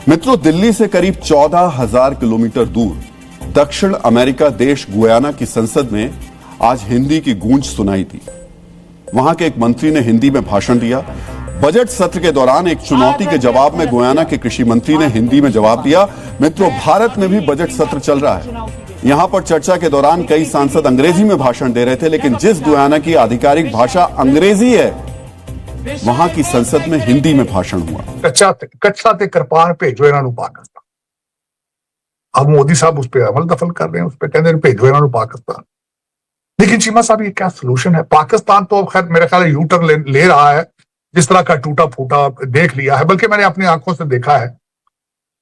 मित्रों, दिल्ली से करीब 14,000 किलोमीटर दूर दक्षिण अमेरिका देश गुयाना की संसद में आज हिंदी की गूंज सुनाई दी। वहां के एक मंत्री ने हिंदी में भाषण दिया। बजट सत्र के दौरान एक चुनौती के जवाब में गुयाना के कृषि मंत्री ने हिंदी में जवाब दिया। मित्रों, भारत में भी बजट सत्र चल रहा है। यहां पर चर्चा के दौरान कई सांसद अंग्रेजी में भाषण दे रहे थे, लेकिन जिस गुयाना की आधिकारिक भाषा अंग्रेजी है, वहां की संसद में हिंदी में भाषण हुआ। कच्चा ते कृपान भेजो इन्हों पाकिस्तान। अब मोदी साहब उस पर अमल दखल कर रहे हैं, उस पर कहते हैं भेजो इन्हों पाकिस्तान। लेकिन चीमा साहब, ये क्या सोल्यूशन है? पाकिस्तान तो खैर मेरे ख्याल यू टर्न ले रहा है, जिस तरह का टूटा फूटा देख लिया है। बल्कि मैंने अपनी आंखों से देखा है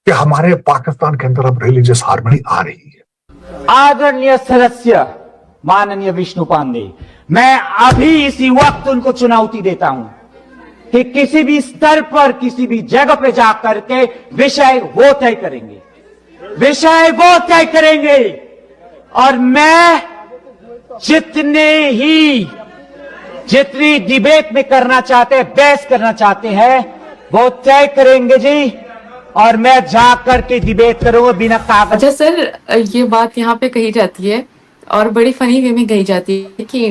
कि हमारे पाकिस्तान के अंदर अब रिलीजियस हार्मनी आ रही है। आदरणीय सदस्य माननीय विष्णु पांडे, मैं अभी इसी वक्त उनको चुनौती देता हूं कि किसी भी स्तर पर किसी भी जगह पे जाकर के विषय वो तय करेंगे, विषय वो तय करेंगे। और मैं जितनी डिबेट में करना चाहते हैं, बहस करना चाहते हैं, वो तय करेंगे जी। और मैं जाकर के डिबेट करूंगा बिना कागज। अच्छा सर, ये बात यहाँ पे कही जाती है और बड़ी फनी वे में कही जाती है कि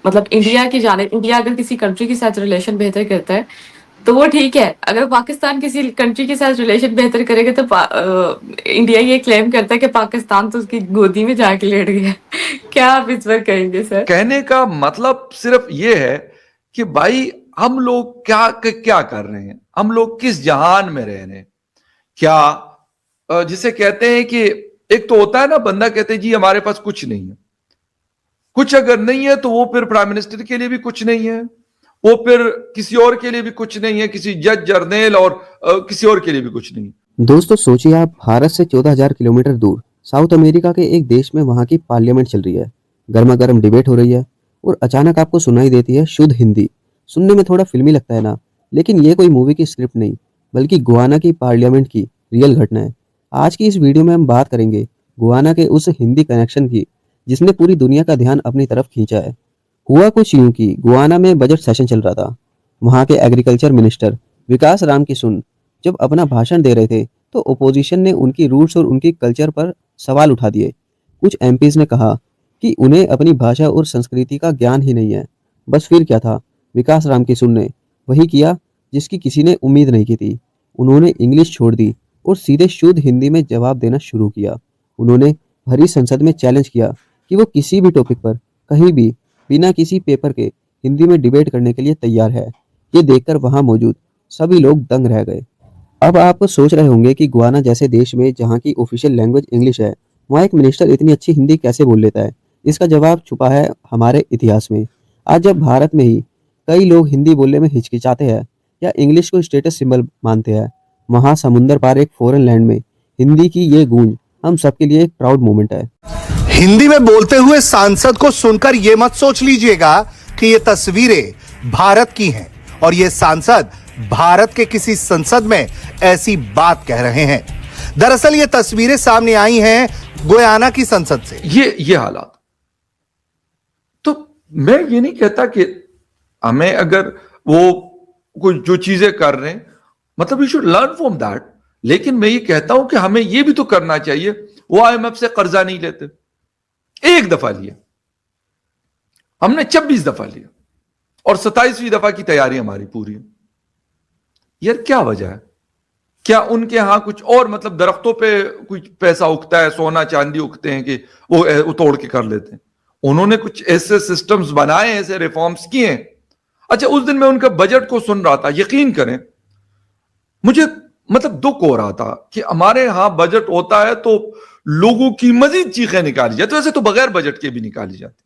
मतलब इंडिया अगर किसी कंट्री के साथ रिलेशन बेहतर करता है तो वो ठीक है, अगर पाकिस्तान किसी कंट्री के साथ रिलेशन बेहतर करेगा तो इंडिया ये क्लेम करता है कि पाकिस्तान तो उसकी गोदी में जाके लेट गया। क्या आप इस पर कहेंगे सर? कहने का मतलब सिर्फ ये है कि भाई हम लोग क्या कर रहे हैं, हम लोग किस जहान में रह रहे हैं। क्या जिसे कहते हैं कि एक तो होता है ना, बंदा कहते हैं जी हमारे पास कुछ नहीं है। कुछ अगर नहीं है तो वो फिर प्राइम मिनिस्टर के लिए भी कुछ नहीं है, वो फिर किसी और के लिए भी कुछ नहीं है, किसी जज जर्नल और किसी और के लिए भी कुछ नहीं। दोस्तों सोचिए, आप भारत से 14,000 किलोमीटर दूर साउथ अमेरिका के एक देश में वहां की पार्लियामेंट चल रही है, गर्मा गर्म डिबेट हो रही है और अचानक आपको सुनाई देती है शुद्ध हिंदी। सुनने में थोड़ा फिल्मी लगता है ना, लेकिन ये कोई मूवी की स्क्रिप्ट नहीं बल्कि गुयाना की पार्लियामेंट की रियल घटना है। आज की इस वीडियो में हम बात करेंगे गुयाना के उस हिंदी कनेक्शन की जिसने पूरी दुनिया का ध्यान अपनी तरफ खींचा है। हुआ कुछ यूं कि गुयाना में बजट सेशन चल रहा था। वहां के एग्रीकल्चर मिनिस्टर विकास राम किशुन जब अपना भाषण दे रहे थे तो ओपोजिशन ने उनकी रूट्स और उनकी कल्चर पर सवाल उठा दिए। कुछ एमपीज ने कहा कि उन्हें अपनी भाषा और संस्कृति का ज्ञान ही नहीं है। बस फिर क्या था, विकास राम किशुन ने वही किया जिसकी किसी ने उम्मीद नहीं की थी। उन्होंने इंग्लिश छोड़ दी और सीधे शुद्ध हिंदी में जवाब देना शुरू किया। उन्होंने भरी संसद में चैलेंज किया कि वो किसी भी टॉपिक पर कहीं भी बिना किसी पेपर के हिंदी में डिबेट करने के लिए तैयार है। ये देखकर वहां मौजूद सभी लोग दंग रह गए। अब आप सोच रहे होंगे कि गुयाना जैसे देश में जहां की ऑफिशियल लैंग्वेज इंग्लिश है, वहां एक मिनिस्टर इतनी अच्छी हिंदी कैसे बोल लेता है? इसका जवाब छुपा है हमारे इतिहास में। आज जब भारत में ही कई लोग हिंदी बोलने में हिचकिचाते हैं या इंग्लिश को स्टेटस सिंबल मानते हैं, वहां समुंदर पार एक फॉरेन लैंड में हिंदी की ये गूंज हम सबके लिए एक प्राउड मोमेंट है। हिंदी में बोलते हुए सांसद को सुनकर यह मत सोच लीजिएगा कि ये तस्वीरें भारत की हैं और ये सांसद भारत के किसी संसद में ऐसी बात कह रहे हैं। दरअसल ये तस्वीरें सामने आई हैं गुयाना की संसद से। ये हालात, तो मैं ये नहीं कहता कि हमें अगर वो कुछ जो चीजें कर रहे हैं, मतलब we should learn from that. लेकिन मैं ये कहता हूं कि हमें ये भी तो करना चाहिए। वो आईएमएफ से कर्जा नहीं लेते, एक दफा लिया, हमने 26 दफा लिया और 27वीं दफा की तैयारी हमारी पूरी है। यार क्या वजह है? क्या उनके यहां कुछ और, मतलब दरख्तों पे कुछ पैसा उगता है, सोना चांदी उगते हैं कि वो तोड़ के कर लेते हैं? उन्होंने कुछ ऐसे सिस्टम्स बनाए, ऐसे रिफॉर्म्स किए हैं। अच्छा, उस दिन मैं उनका बजट को सुन रहा था, यकीन करें मुझे मतलब दुख हो रहा था कि हमारे यहां बजट होता है तो लोगों की मजीद चीखें निकाली जाती, वैसे तो बगैर बजट के भी निकाली जाती,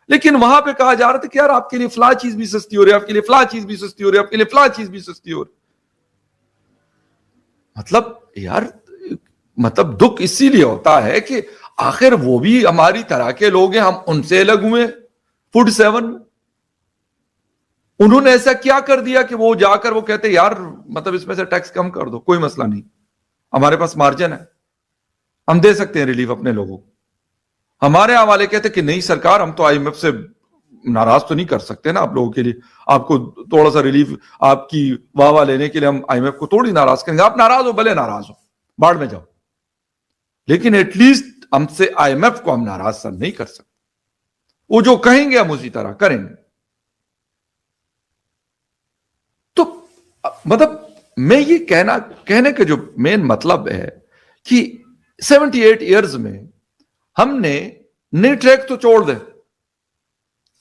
लेकिन वहां पे कहा जा रहा था कि यार आपके लिए फला चीज भी सस्ती हो रही है, आपके लिए फला चीज भी सस्ती हो रही है, आपके लिए फला चीज भी सस्ती हो रही। मतलब यार, मतलब दुख इसीलिए होता है कि आखिर वो भी हमारी तरह के लोग हैं, हम उनसे अलग हुए फूड 7 में। उन्होंने ऐसा क्या कर दिया कि वो जाकर वो कहते यार मतलब इसमें से टैक्स कम कर दो, कोई मसला नहीं, हमारे पास मार्जिन है, हम दे सकते हैं रिलीफ अपने लोगों को। हमारे यहां वाले कहते कि नहीं सरकार, हम तो आईएमएफ से नाराज तो नहीं कर सकते ना आप लोगों के लिए, आपको थोड़ा सा रिलीफ, आपकी वाह लेने के लिए हम आईएमएफ को थोड़ी नाराज करेंगे। आप नाराज हो, भले नाराज हो, बाढ़ में जाओ, लेकिन एटलीस्ट हमसे आईएमएफ को हम नाराज सर नहीं कर सकते। वो जो कहेंगे हम उसी तरह करेंगे। तो मतलब मैं ये कहने का जो मेन मतलब है कि 78 इयर्स में हमने नए ट्रैक तो छोड़ दे,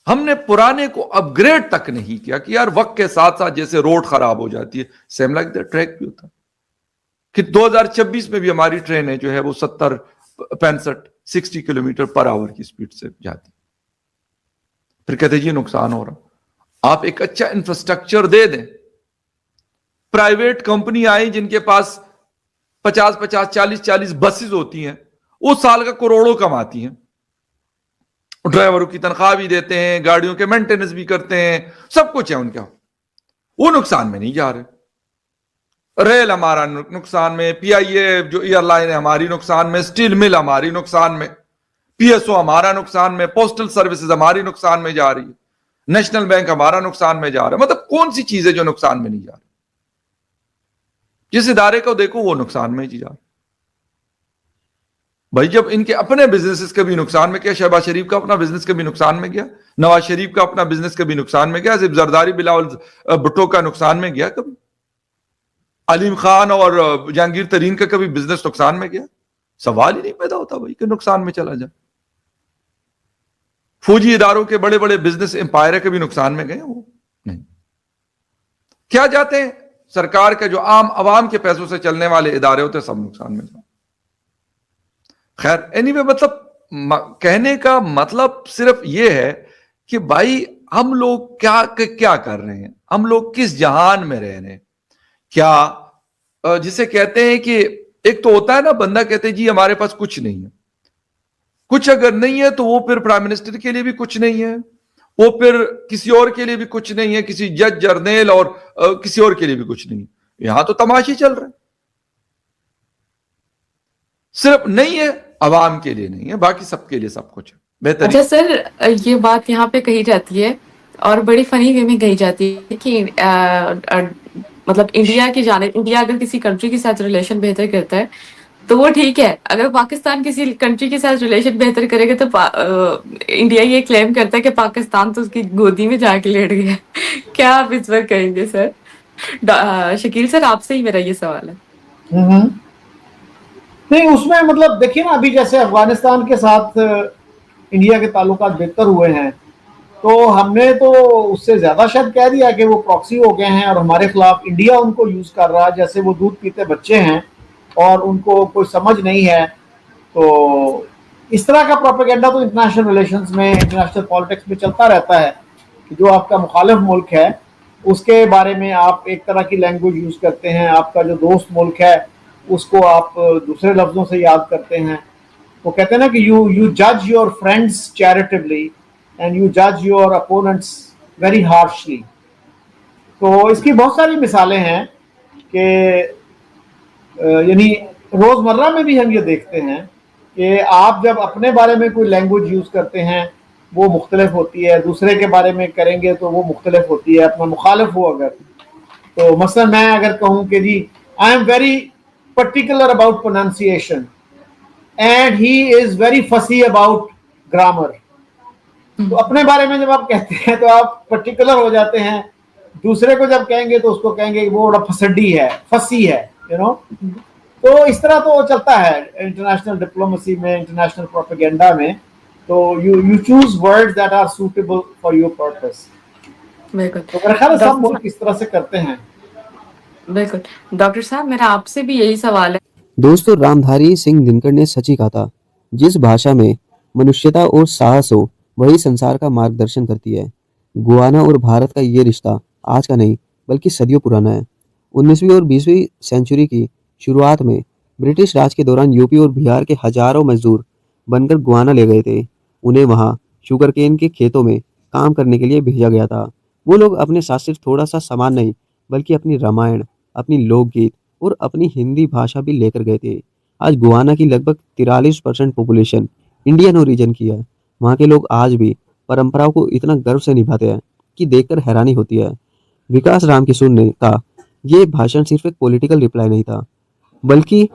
हमने पुराने को अपग्रेड तक नहीं किया कि यार वक्त के साथ साथ जैसे रोड खराब हो जाती है, सेम लाइक द ट्रैक भी होता है कि 2026 में भी हमारी ट्रेनें जो है वो 60 किलोमीटर पर आवर की स्पीड से जाती, फिर कहते जी नुकसान हो रहा। आप एक अच्छा इंफ्रास्ट्रक्चर दे दें, प्राइवेट कंपनी आई जिनके पास 50-50, 40-40 बसेस होती हैं, वो साल का करोड़ों कमाती हैं, ड्राइवरों की तनख्वाह भी देते हैं, गाड़ियों के मेंटेनेंस भी करते हैं, सब कुछ है उनका, वो नुकसान में नहीं जा रहे। रेल हमारा नुकसान में, पीआईए जो एयरलाइन है हमारी नुकसान में, स्टील मिल हमारी नुकसान में, पीएसओ हमारा नुकसान में, पोस्टल सर्विसेज हमारी नुकसान में जा रही है, नेशनल बैंक हमारा नुकसान में जा रहा है। मतलब कौन सी चीज है जो नुकसान में नहीं जा रही? जिस इदारे को देखो वो नुकसान में ही जा रहा। भाई जब इनके अपने बिजनेसेस के भी नुकसान में गया, शहबाज शरीफ का अपना बिजनेस कभी नुकसान में गया, नवाज शरीफ का अपना बिजनेस कभी नुकसान में गया, सिर्फ जरदारी बिलावल भुट्टो का नुकसान में गया कभी, अलीम खान और जहांगीर तरीन का कभी बिजनेस नुकसान में गया? सवाल ही नहीं पैदा होता भाई कि नुकसान में चला जाए। फौजी इदारों के बड़े बड़े बिजनेस एम्पायर है, कभी नुकसान में गए वो नहीं। क्या जाते हैं सरकार के जो आम आवाम के पैसों से चलने वाले इदारे होते सब नुकसान में जाते। खैर एनीवे, मतलब कहने का मतलब सिर्फ ये है कि भाई हम लोग क्या कर रहे हैं, हम लोग किस जहान में रह रहे हैं। क्या जिसे कहते हैं कि एक तो होता है ना, बंदा कहते हैं जी हमारे पास कुछ नहीं है, कुछ अगर नहीं है तो वो फिर प्राइम मिनिस्टर के लिए भी कुछ नहीं है, वो फिर किसी और के लिए भी कुछ नहीं है, किसी जज जर्नल और किसी और के लिए भी कुछ नहीं है। यहां तो तमाशे चल रहे हैं, सिर्फ नहीं है अवाम के लिए नहीं है, बाकी सबके लिए सब कुछ है। बेहतर। अच्छा सर, ये बात यहाँ पे कही जाती है और बड़ी फनी वे में कही जाती है कि मतलब इंडिया अगर किसी कंट्री के साथ रिलेशन बेहतर करता है तो वो ठीक है, अगर पाकिस्तान किसी कंट्री के साथ रिलेशन बेहतर करेगा तो इंडिया ये क्लेम करता है कि पाकिस्तान तो उसकी गोदी में जाके लेट गया। क्या आप इस पर कहेंगे सर? शकील सर, आपसे ही मेरा ये सवाल है। नहीं, उसमें मतलब देखिए ना, अभी जैसे अफगानिस्तान के साथ इंडिया के ताल्लुकात बेहतर हुए हैं, तो हमने तो उससे ज्यादा शायद कह दिया कि वो प्रॉक्सी हो गए हैं और हमारे खिलाफ इंडिया उनको यूज कर रहा है, जैसे वो दूध पीते बच्चे हैं और उनको कोई समझ नहीं है। तो इस तरह का प्रोपेगेंडा तो इंटरनेशनल रिलेशंस में, इंटरनेशनल पॉलिटिक्स में चलता रहता है कि जो आपका मुखालिफ मुल्क है उसके बारे में आप एक तरह की लैंग्वेज यूज करते हैं, आपका जो दोस्त मुल्क है उसको आप दूसरे लफ्जों से याद करते हैं। वो कहते हैं ना कि यू जज योर फ्रेंड्स चैरिटेबली एंड यू जज योर अपोनेंट्स वेरी हार्शली। तो इसकी बहुत सारी मिसालें हैं कि यानी रोजमर्रा में भी हम ये देखते हैं कि आप जब अपने बारे में कोई लैंग्वेज यूज करते हैं वो मुख्तलिफ होती है, दूसरे के बारे में करेंगे तो वो मुख्तलिफ होती है, अपना मुखालिफ हो अगर। तो मसलन मैं अगर कहूँ कि जी I am very particular about pronunciation and he is very fussy about grammar, तो अपने बारे में जब आप कहते हैं तो आप पर्टिकुलर हो जाते हैं, दूसरे को जब कहेंगे तो उसको कहेंगे कि वो बड़ा फसडी है, फसी है, यू नो। तो इस तरह तो चलता है इंटरनेशनल डिप्लोमेसी में, इंटरनेशनल प्रोपेगेंडा में। तो you choose words that are suitable for your purpose. बिल्कुल, तो मेरा ख्याल है सब मुल्क इस तरह से करते हैं। बिल्कुल। डॉक्टर साहब, मेरा आपसे भी यही सवाल है। दोस्तों, रामधारी सिंह दिनकर ने सच ही कहा था, जिस भाषा में मनुष्यता और साहस हो वही संसार का मार्गदर्शन करती है। गुयाना और भारत का ये रिश्ता आज का नहीं बल्कि सदियों पुराना है। 19वीं और 20वीं सेंचुरी की शुरुआत में ब्रिटिश राज के दौरान यूपी और बिहार के हजारों मजदूर बनकर गुयाना ले गए थे। उन्हें वहाँ शुगर केन के खेतों में काम करने के लिए भेजा गया था। वो लोग अपने साथ सिर्फ थोड़ा सा सामान नहीं बल्कि अपनी रामायण, अपनी लोकगीत और अपनी हिंदी भाषा भी लेकर गए थे। आज गुयाना की लगभग 43% पॉपुलेशन इंडियन ओरिजिन की है। वहाँ के लोग आज भी परंपराओं को इतना गर्व से निभाते हैं कि देखकर हैरानी होती है। विकास राम किशोर ने कहा, ये भाषण सिर्फ एक पॉलिटिकल रिप्लाई नहीं था, बल्कि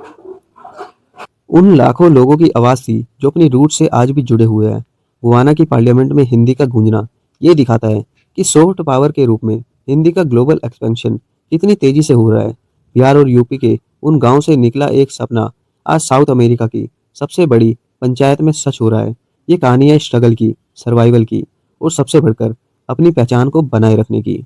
उन लाखों लोगों की आवाज थी जो अपनी रूट से आज भी जुड़े हुए हैं। गुयाना की पार्लियामेंट में हिंदी का गूंजना ये दिखाता है कि सॉफ्ट पावर के रूप में हिंदी का ग्लोबल एक्सपेंशन कितनी तेजी से हो रहा है। बिहार और यूपी के उन गांव से निकला एक सपना आज साउथ अमेरिका की सबसे बड़ी पंचायत में सच हो रहा है। ये कहानी है स्ट्रगल की, सर्वाइवल की और सबसे बढ़कर अपनी पहचान को बनाए रखने की।